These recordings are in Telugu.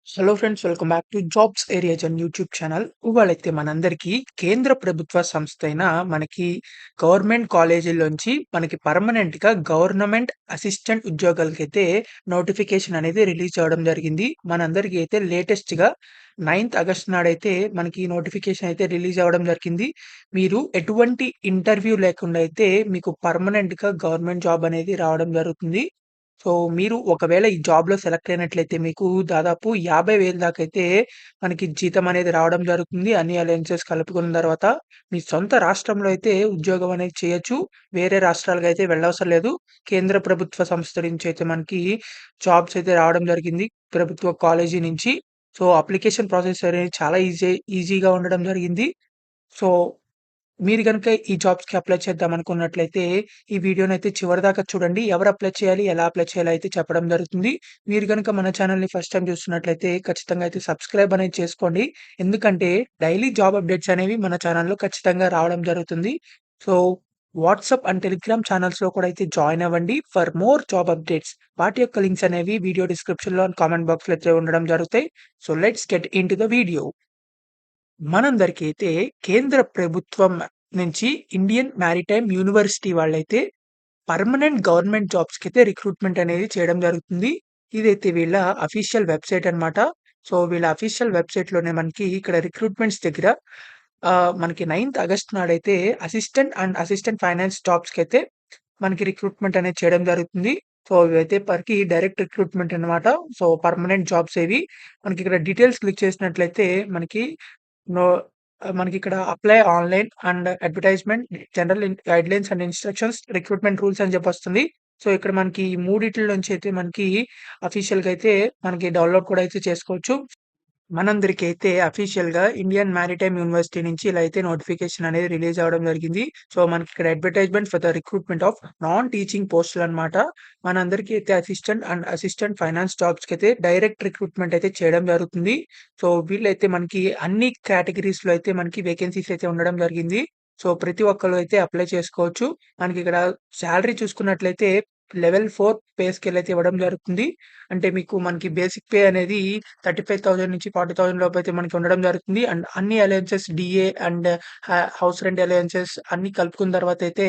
Hello friends, welcome back to jobs area జన్ యూట్యూబ్ ఛానల్. ఇవాళైతే మనందరికీ కేంద్ర ప్రభుత్వ సంస్థ అయిన మనకి గవర్నమెంట్ కాలేజీల్లోంచి మనకి పర్మనెంట్‌గా గవర్నమెంట్ అసిస్టెంట్ ఉద్యోగాలకైతే నోటిఫికేషన్ అనేది రిలీజ్ అవ్వడం జరిగింది. మనందరికీ అయితే లేటెస్ట్‌గా 9థ్ ఆగస్ట్ నాడైతే మనకి నోటిఫికేషన్ అయితే రిలీజ్ అవ్వడం జరిగింది. మీరు ఎటువంటి ఇంటర్వ్యూ లేకుండా అయితే మీకు పర్మనెంట్‌గా గవర్నమెంట్ జాబ్ అనేది రావడం జరుగుతుంది. సో, మీరు ఒకవేళ ఈ జాబ్‌లో సెలెక్ట్ అయినట్లయితే మీకు దాదాపు 50,000 దాకైతే మనకి జీతం అనేది రావడం జరుగుతుంది. అన్ని అలవెన్సెస్ కలుపుకున్న తర్వాత మీ సొంత రాష్ట్రంలో అయితే ఉద్యోగం అనేది చేయొచ్చు. వేరే రాష్ట్రాలకైతే వెళ్ళవసరం లేదు. కేంద్ర ప్రభుత్వ సంస్థ నుంచి అయితే మనకి జాబ్స్ అయితే రావడం జరిగింది. ప్రభుత్వ కాలేజీ నుంచి. సో, అప్లికేషన్ ప్రాసెస్ అనేది చాలా ఈజీగా ఉండడం జరిగింది. సో, మీరు గనుక ఈ జాబ్స్‌కి అప్లై చేద్దామనుకున్నట్లయితే, ఈ వీడియోనైతే చివరిదాకా చూడండి. ఎవరు అప్లై చేయాలి, ఎలా అప్లై చేయాలో అయితే చెప్పడం జరుగుతుంది. మీరు గనుక మన ఛానెల్‌ని ఫస్ట్ టైమ్ చూస్తున్నట్లయితే ఖచ్చితంగా అయితే సబ్స్క్రైబ్ అనేది చేసుకోండి. ఎందుకంటే డైలీ జాబ్ అప్డేట్స్ అనేవి మన ఛానెల్‌లో ఖచ్చితంగా రావడం జరుగుతుంది. సో, వాట్సాప్ అండ్ టెలిగ్రామ్ ఛానెల్స్‌లో కూడా అయితే జాయిన్ అవ్వండి ఫర్ మోర్ జాబ్ అప్డేట్స్. వాటి యొక్క లింక్స్ అనేవి వీడియో డిస్క్రిప్షన్‌లో అండ్ కామెంట్ బాక్స్‌లో అయితే ఉండడం జరుగుతాయి. So, let's get into the video. మనందరికైతే కేంద్ర ప్రభుత్వం నుంచి ఇండియన్ మారిటైమ్ యూనివర్సిటీ వాళ్ళైతే పర్మనెంట్ గవర్నమెంట్ జాబ్స్‌కైతే రిక్రూట్‌మెంట్ అనేది చేయడం జరుగుతుంది. ఇదైతే వీళ్ళ అఫీషియల్ వెబ్‌సైట్ అన్నమాట. సో, వీళ్ళ అఫీషియల్ వెబ్‌సైట్‌లోనే మనకి ఇక్కడ రిక్రూట్‌మెంట్స్ దగ్గర మనకి 9థ్ ఆగస్ట్ నాడైతే అసిస్టెంట్ ఫైనాన్స్ జాబ్స్‌కైతే మనకి రిక్రూట్‌మెంట్ అనేది చేయడం జరుగుతుంది. సో, ఇవైతే డైరెక్ట్ రిక్రూట్‌మెంట్ అన్నమాట. సో, పర్మనెంట్ జాబ్స్ ఇవి. మనకిక్కడ డీటెయిల్స్ క్లిక్ చేసినట్లయితే మనకి నో మనకిక్కడ apply online and advertisement general guidelines and instructions recruitment rules అని చెప్పొస్తుంది. సో, ఇక్కడ మనకి ఈ మూడిట్ల నుంచి అయితే మనకి అఫీషియల్‌గా అయితే మనకి డౌన్‌లోడ్ కూడా అయితే చేసుకోవచ్చు. మనందరికైతే అఫీషియల్‌గా ఇండియన్ మారిటైమ్ యూనివర్సిటీ నుంచి ఇలా అయితే నోటిఫికేషన్ అనేది రిలీజ్ అవ్వడం జరిగింది. సో, మనకిక్కడ advertisement for the recruitment of non teaching పోస్టులనమాట. మనందరికీ అయితే అసిస్టెంట్ ఫైనాన్స్ జాబ్స్‌కైతే డైరెక్ట్ రిక్రూట్‌మెంట్ అయితే చేయడం జరుగుతుంది. సో, వీళ్ళైతే మనకి అన్ని కేటగరీస్‌లో అయితే మనకి వేకెన్సీస్ అయితే ఉండడం జరిగింది. సో, ప్రతి ఒక్కళ్ళు అయితే అప్లై చేసుకోవచ్చు. మనకిక్కడ సాలరీ చూసుకున్నట్లయితే లెవెల్ 4 పే స్కేల్ అయితే ఇవ్వడం జరుగుతుంది. అంటే మనకి బేసిక్ పే అనేది 35,000 నుంచి 40,000 లోపైతే మనకి ఉండడం జరుగుతుంది. అండ్ అన్ని allowances DA and house rent allowances అన్నీ కలుపుకున్న తర్వాతయితే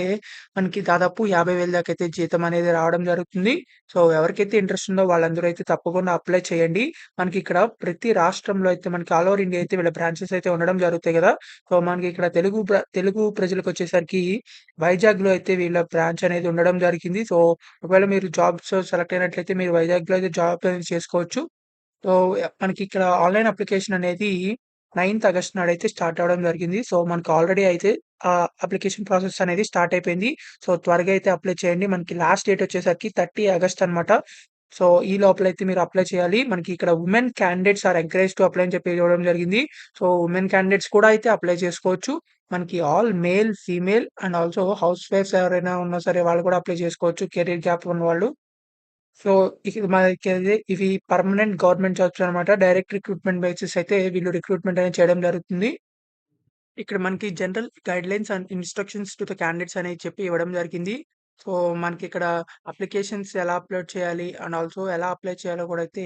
మనకి దాదాపు 50,000 దాకైతే జీతం అనేది రావడం జరుగుతుంది. సో, ఎవరికైతే ఇంట్రెస్ట్ ఉందో వాళ్ళందరూ అయితే తప్పకుండా అప్లై చేయండి. మనకిక్కడ ప్రతి రాష్ట్రంలో అయితే మనకి ఆల్ ఓవర్ ఇండియా అయితే వీళ్ళ బ్రాంచెస్ అయితే ఉండడం జరుగుతాయి గదా! సో, మనకి ఇక్కడ తెలుగు ప్రజలకొచ్చేసరికి వైజాగ్‌లో అయితే వీళ్ళ బ్రాంచ్ అనేది ఉండడం జరిగింది. సో, ఒకవేళ మీరు జాబ్స్ సెలెక్ట్ అయినట్లయితే మీరు వైజాగ్‌లో అయితే జాబ్ అనేది చేసుకోవచ్చు. సో, మనకిక్కడ ఆన్‌లైన్ అప్లికేషన్ అనేది 9థ్ ఆగస్ట్ నాడైతే స్టార్ట్ అవ్వడం జరిగింది. సో, మనకు ఆల్రెడీ అయితే అప్లికేషన్ ప్రాసెస్ అనేది స్టార్ట్ అయిపోయింది. సో, త్వరగా అయితే అప్లై చేయండి. మనకి లాస్ట్ డేట్ వచ్చేసరికి 30 ఆగస్ట్ అనమాట. సో, ఈ లోపలైతే మీరు అప్లై చేయాలి. మనకి ఇక్కడ women candidates are encouraged to apply అని చెప్పి ఇవ్వడం జరిగింది. సో, వుమెన్ క్యాండిడేట్స్ కూడా అయితే అప్లై చేసుకోవచ్చు. మనకి all male, female and also హౌస్ వైఫ్స్ ఎవరైనా ఉన్నా సరే వాళ్ళు కూడా అప్లై చేసుకోవచ్చు. కెరియర్ గ్యాప్ ఉన్నవాళ్ళు. సో, మనకైతే ఇవి పర్మనెంట్ గవర్నమెంట్ జాబ్స్ అనమాట. డైరెక్ట్ రిక్రూట్‌మెంట్ బేసిస్ అయితే వీళ్ళు రిక్రూట్‌మెంట్ అనేది చేయడం జరుగుతుంది. ఇక్కడ మనకి general guidelines and instructions to the candidates అనేది చెప్పి ఇవ్వడం జరిగింది. సో, మనకిక్కడ అప్లికేషన్స్ ఎలా అప్‌లోడ్ చేయాలి అండ్ ఆల్సో ఎలా అప్లై చేయాలో కూడా అయితే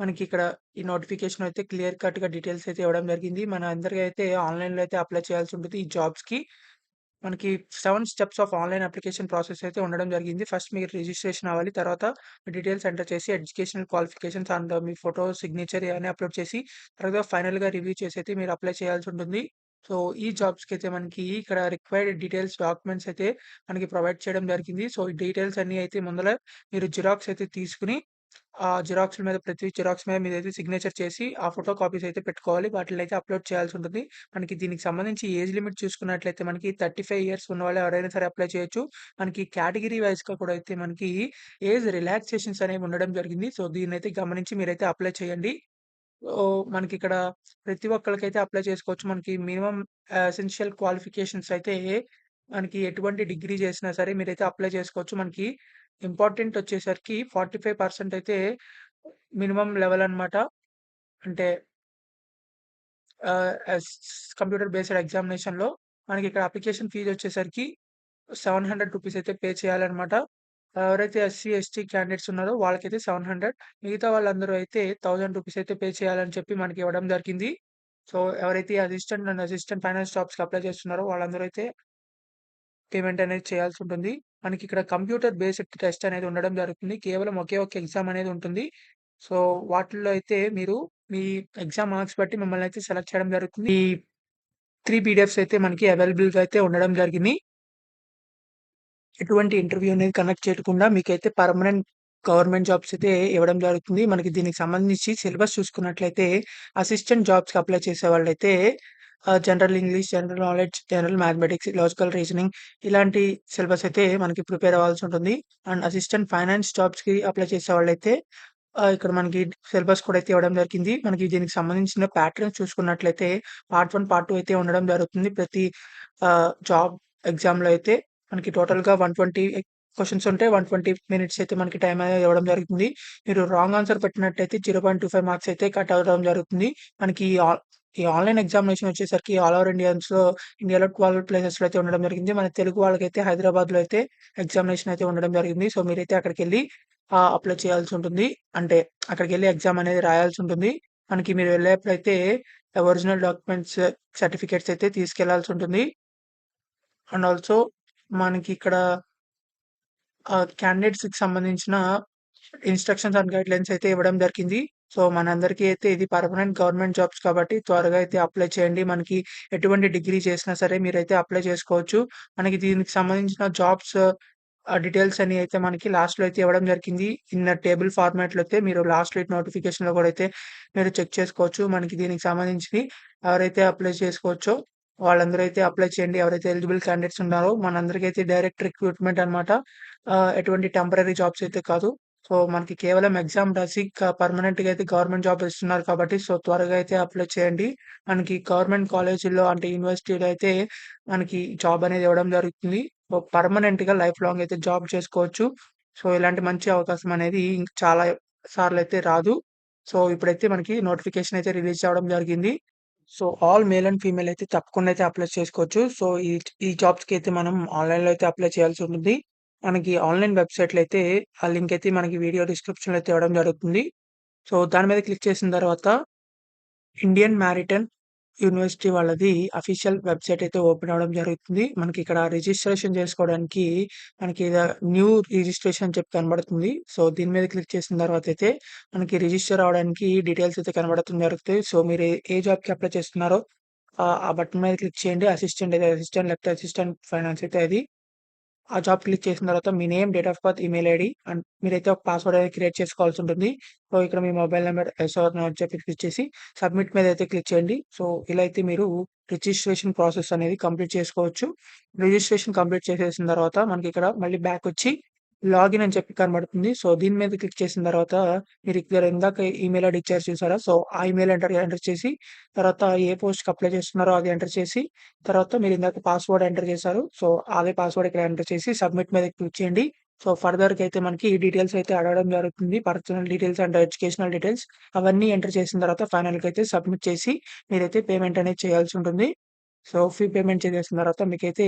మనకిక్కడ ఈ నోటిఫికేషన్ అయితే క్లియర్ కట్‌గా డీటెయిల్స్ అయితే ఇవ్వడం జరిగింది. మన అందరికీ అయితే ఆన్‌లైన్‌లో అయితే అప్లై చేయాల్సి ఉంటుంది ఈ జాబ్స్‌కి. మనకి 7 steps of online application process అయితే ఉండడం జరిగింది. ఫస్ట్ మీరు రిజిస్ట్రేషన్ అవ్వాలి. తర్వాత మీ డీటెయిల్స్ ఎంటర్ చేసి educational qualifications and me photo, signature ఇవన్నీ అప్‌లోడ్ చేసి తర్వాత ఫైనల్‌గా రివ్యూ చేసి అయితే మీరు అప్లై చేయాల్సి ఉంటుంది. సో, ఈ జాబ్స్‌కైతే మనకి ఇక్కడ రిక్వైర్డ్ డీటెయిల్స్ డాక్యుమెంట్స్ అయితే మనకి ప్రొవైడ్ చేయడం జరిగింది. సో, ఈ డీటెయిల్స్ అన్నీ అయితే ముందల మీరు జిరాక్స్ అయితే తీసుకొని ఆ జిరాక్స్‌ల మీద ప్రతి జిరాక్స్ మీద మీరైతే సిగ్నేచర్ చేసి, ఆ ఫోటో కాపీస్ అయితే పెట్టుకోవాలి. వాటిలనైతే అప్‌లోడ్ చేయాల్సుంటుంది. మనకి దీనికి సంబంధించి ఏజ్ లిమిట్ చూసుకున్నట్లయితే మనకి 35 ఇయర్స్ ఉన్నవాళ్ళు ఎవరైనా సరే అప్లై చేయొచ్చు. మనకి కేటగరీ వైస్‌గా కూడా అయితే మనకి ఏజ్ రిలాక్సేషన్స్ అనేవి ఉండడం జరిగింది. సో, దీన్నైతే గమనించి మీరైతే అప్లై చేయండి. మనకిక్కడ ప్రతి ఒక్కళ్ళకైతే అప్లై చేసుకోవచ్చు. మనకి మినిమమ్ ఎసెన్షియల్ క్వాలిఫికేషన్స్ అయితే మనకి ఎటువంటి డిగ్రీ చేసినా సరే మీరైతే అప్లై చేసుకోవచ్చు. మనకి ఇంపార్టెంట్ వచ్చేసరికి 45% అయితే మినిమమ్ లెవెల్ అన్నమాట. అంటే ఎస్ కంప్యూటర్ బేస్డ్ ఎగ్జామినేషన్‌లో మనకిక్కడ అప్లికేషన్ ఫీజ్ వచ్చేసరికి రూ. 700 అయితే పే చేయాలన్నమాట. ఎవరైతే ఎస్సీ, ఎస్టీ క్యాండిడేట్స్ ఉన్నారో వాళ్ళకైతే 700. మిగతా వాళ్ళందరూ అయితే రూ. 1000 అయితే పే చేయాలని చెప్పి మనకి ఇవ్వడం జరిగింది. సో, ఎవరైతే అసిస్టెంట్ అండ్ అసిస్టెంట్ ఫైనాన్స్ జాబ్స్‌కి అప్లై చేస్తున్నారో వాళ్ళందరూ అయితే పేమెంట్ అనేది చేయాల్సుంటుంది. మనకిక్కడ కంప్యూటర్ బేస్డ్ టెస్ట్ అనేది ఉండడం జరుగుతుంది. కేవలం ఒకే ఒక ఎగ్జామ్ అనేది ఉంటుంది. సో, వాటిల్లో అయితే మీరు మీ ఎగ్జామ్ మార్క్స్ బట్టి మిమ్మల్నయితే సెలెక్ట్ చేయడం జరుగుతుంది. ఈ 3 పీడిఎఫ్స్ అయితే మనకి అవైలబుల్‌గా అయితే ఉండడం జరిగింది. ఎటువంటి ఇంటర్వ్యూ అనేది కండక్ట్ చేయకుండా మీకైతే పర్మనెంట్ గవర్నమెంట్ జాబ్స్ అయితే ఇవ్వడం జరుగుతుంది. మనకి దీనికి సంబంధించి సిలబస్ చూసుకున్నట్లయితే అసిస్టెంట్ జాబ్స్‌కి అప్లై చేసేవాళ్ళైతే general English, general knowledge, general mathematics, logical reasoning ఇలాంటి సిలబస్ అయితే మనకి ప్రిపేర్ అవ్వాల్సి ఉంటుంది. అండ్ అసిస్టెంట్ ఫైనాన్స్ జాబ్స్‌కి అప్లై చేసేవాళ్ళైతే ఇక్కడ మనకి సిలబస్ కూడా అయితే ఇవ్వడం జరిగింది. మనకి దీనికి సంబంధించిన ప్యాటర్న్స్ చూసుకున్నట్లయితే పార్ట్ 1, పార్ట్ 2 అయితే ఉండడం జరుగుతుంది. ప్రతి జాబ్ ఎగ్జామ్‌లో అయితే మనకి టోటల్‌గా 120 క్వెషన్స్ ఉంటాయి. 120 మినిట్స్ అయితే మనకి టైం అనేది ఇవ్వడం జరుగుతుంది. మీరు రాంగ్ ఆన్సర్ పెట్టినట్టయితే 0.25 మార్క్స్ అయితే కట్ అవ్వడం జరుగుతుంది. మనకి ఈ ఆన్‌లైన్ ఎగ్జామినేషన్ వచ్చేసరికి ఆల్ ఓవర్ ఇండియాలో 12 ప్లేసెస్‌లో అయితే ఉండడం జరిగింది. మన తెలుగు వాళ్ళకైతే హైదరాబాద్‌లో అయితే ఎగ్జామినేషన్ అయితే ఉండడం జరిగింది. సో, మీరైతే అక్కడికెళ్ళి అప్లై చేయాల్సి ఉంటుంది. అంటే అక్కడికెళ్ళి ఎగ్జామ్ అనేది రాయాల్సి ఉంటుంది. మనకి మీరు వెళ్ళేప్పుడైతే ఒరిజినల్ డాక్యుమెంట్స్, సర్టిఫికేట్స్ అయితే తీసుకెళ్లాల్సి ఉంటుంది. అండ్ ఆల్సో మనకిక్కడ క్యాండిడేట్స్‌కి సంబంధించిన ఇన్‌స్ట్రక్షన్స్ అండ్ గైడ్‌లైన్స్ అయితే ఇవ్వడం జరిగింది. సో, మనందరికీ అయితే ఇది పర్మనెంట్ గవర్నమెంట్ జాబ్స్ కాబట్టి త్వరగా అయితే అప్లై చేయండి. మనకి ఎటువంటి డిగ్రీ చేసినా సరే మీరైతే అప్లై చేసుకోవచ్చు. మనకి దీనికి సంబంధించిన జాబ్స్ డీటెయిల్స్ అన్ని అయితే మనకి లాస్ట్‌లో అయితే ఇవ్వడం జరిగింది. ఇన్ టేబుల్ ఫార్మాట్‌లో అయితే మీరు లాస్ట్‌లో నోటిఫికేషన్‌లో కూడా అయితే మీరు చెక్ చేసుకోవచ్చు. మనకి దీనికి సంబంధించి ఎవరైతే అప్లై చేసుకోవచ్చో వాళ్ళందరూ అయితే అప్లై చేయండి. ఎవరైతే ఎలిజిబుల్ క్యాండిడేట్స్ ఉన్నారో మనందరికైతే డైరెక్ట్ రిక్రూట్‌మెంట్ అన్నమాట. ఎటువంటి టెంపరరీ జాబ్స్ అయితే కాదు. సో, మనకి కేవలం ఎగ్జామ్ రాసి పర్మనెంట్‌గా అయితే గవర్నమెంట్ జాబ్ ఇస్తున్నారు కాబట్టి సో, త్వరగా అయితే అప్లై చేయండి. మనకి గవర్నమెంట్ కాలేజీల్లో అంటే యూనివర్సిటీలో అయితే మనకి జాబ్ అనేది ఇవ్వడం జరుగుతుంది. సో, పర్మనెంట్‌గా లైఫ్ లాంగ్ అయితే జాబ్ చేసుకోవచ్చు. సో, ఇలాంటి మంచి అవకాశం అనేది చాలా సార్లయితే రాదు. సో, ఇప్పుడైతే మనకి నోటిఫికేషన్ అయితే రిలీజ్ అవ్వడం జరిగింది. So, all male and female అయితే తప్పకుండా అయితే అప్లై చేసుకోవచ్చు. సో, ఈ జాబ్స్‌కి అయితే మనం ఆన్‌లైన్‌లో అయితే అప్లై చేయాల్సి ఉంటుంది. మనకి ఆన్‌లైన్ వెబ్‌సైట్‌లో అయితే ఆ లింక్ అయితే మనకి వీడియో డిస్క్రిప్షన్‌లో అయితే ఇవ్వడం జరుగుతుంది. సో, దాని మీద క్లిక్ చేసిన తర్వాత ఇండియన్ మ్యారిటైమ్ యూనివర్సిటీ వాళ్ళది అఫీషియల్ వెబ్‌సైట్ అయితే ఓపెన్ అవ్వడం జరుగుతుంది. మనకిక్కడ రిజిస్ట్రేషన్ చేసుకోవడానికి మనకి న్యూ రిజిస్ట్రేషన్ అని చెప్పి కనబడుతుంది. సో, దీని మీద క్లిక్ చేసిన తర్వాతయితే మనకి రిజిస్టర్ అవ్వడానికి డీటెయిల్స్ అయితే కనబడతం జరుగుతాయి. సో, మీరు ఏ జాబ్‌కి అప్లై చేస్తున్నారో ఆ బటన్ మీద క్లిక్ చేయండి. అసిస్టెంట్ అయితే అసిస్టెంట్ లేకపోతే అసిస్టెంట్ ఫైనాన్స్ అయితే అది. ఆ జాబ్ క్లిక్ చేసిన తర్వాత మీ name, date of birth, email ID and మీరైతే ఒక పాస్వర్డ్ అనేది క్రియేట్ చేసుకోవాల్సి ఉంటుంది. సో, ఇక్కడ మీ mobile number yes or no అని చెప్పి క్లిక్ చేసి సబ్మిట్ మీద అయితే క్లిక్ చేయండి. సో, ఇలా అయితే మీరు రిజిస్ట్రేషన్ ప్రాసెస్ అనేది కంప్లీట్ చేసుకోవచ్చు. రిజిస్ట్రేషన్ కంప్లీట్ చేసేసిన తర్వాత మనకిక్కడ మళ్ళీ బ్యాకొచ్చి లాగిన్ అని చెప్పి కనబడుతుంది. సో, దీని మీద క్లిక్ చేసిన తర్వాత మీరు ఇక్కడ ఇందాక ఈమెయిల్ ఐడీ ఇచ్చారు చూసారా? సో, ఆ ఈమెయిల్ ఎంటర్ చేసి తర్వాత ఏ పోస్ట్‌కి అప్లై చేస్తున్నారో అది ఎంటర్ చేసి తర్వాత మీరు ఇందాక పాస్వర్డ్ ఎంటర్ చేశారు. సో, అదే పాస్వర్డ్ ఇక్కడ ఎంటర్ చేసి సబ్మిట్ మీద క్లిక్ చేయండి. సో, ఫర్దర్‌గా అయితే మనకి ఈ డీటెయిల్స్ అయితే అడగడం జరుగుతుంది. Personal details and educational details అవన్నీ ఎంటర్ చేసిన తర్వాత ఫైనల్‌గా అయితే సబ్మిట్ చేసి మీరైతే పేమెంట్ అనేది చేయాల్సి ఉంటుంది. సో, ఫీ పేమెంట్ చేసేసిన తర్వాత మీకైతే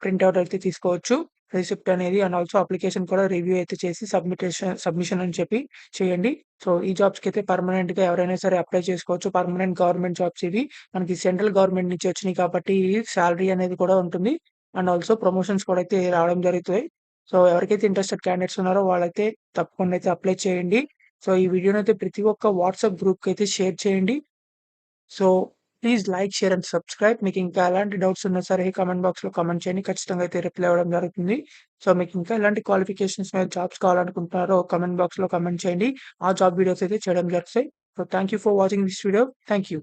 ప్రింట్ ఔట్ అయితే తీసుకోవచ్చు. రిసిప్ట్ అనేది అండ్ ఆల్సో అప్లికేషన్ కూడా రివ్యూ అయితే చేసి సబ్మిషన్ అని చెప్పి చేయండి. సో, ఈ జాబ్స్‌కైతే పర్మనెంట్‌గా ఎవరైనా సరే అప్లై చేసుకోవచ్చు. పర్మనెంట్ గవర్నమెంట్ జాబ్స్ ఇవి. మనకి సెంట్రల్ గవర్నమెంట్ నుంచి వచ్చినియి కాబట్టి సాలరీ అనేది కూడా ఉంటుంది. అండ్ ఆల్సో ప్రమోషన్స్ కూడా అయితే రావడం జరుగుతాయి. సో, ఎవరికైతే ఇంట్రెస్టెడ్ క్యాండిడేట్స్ ఉన్నారో వాళ్ళైతే తప్పకుండా అయితే అప్లై చేయండి. సో, ఈ వీడియోనైతే ప్రతి ఒక్క వాట్సాప్ గ్రూప్‌కైతే షేర్ చేయండి. So, please like, share and subscribe. మీకింకా ఎలాంటి డౌట్స్ ఉన్నా సరే కామెంట్ బాక్స్‌లో కామెంట్ చేయండి. ఖచ్చితంగా అయితే రిప్లై ఇవ్వడం జరుగుతుంది. సో, మీకింకా ఎలాంటి క్వాలిఫికేషన్స్ మీద జాబ్స్ కావాలనుకుంటున్నారో కామెంట్ బాక్స్‌లో కామెంట్ చేయండి. ఆ జాబ్ వీడియోస్ అయితే చేయడం జరుగుతాయి. So, thank you for watching this video. Thank you.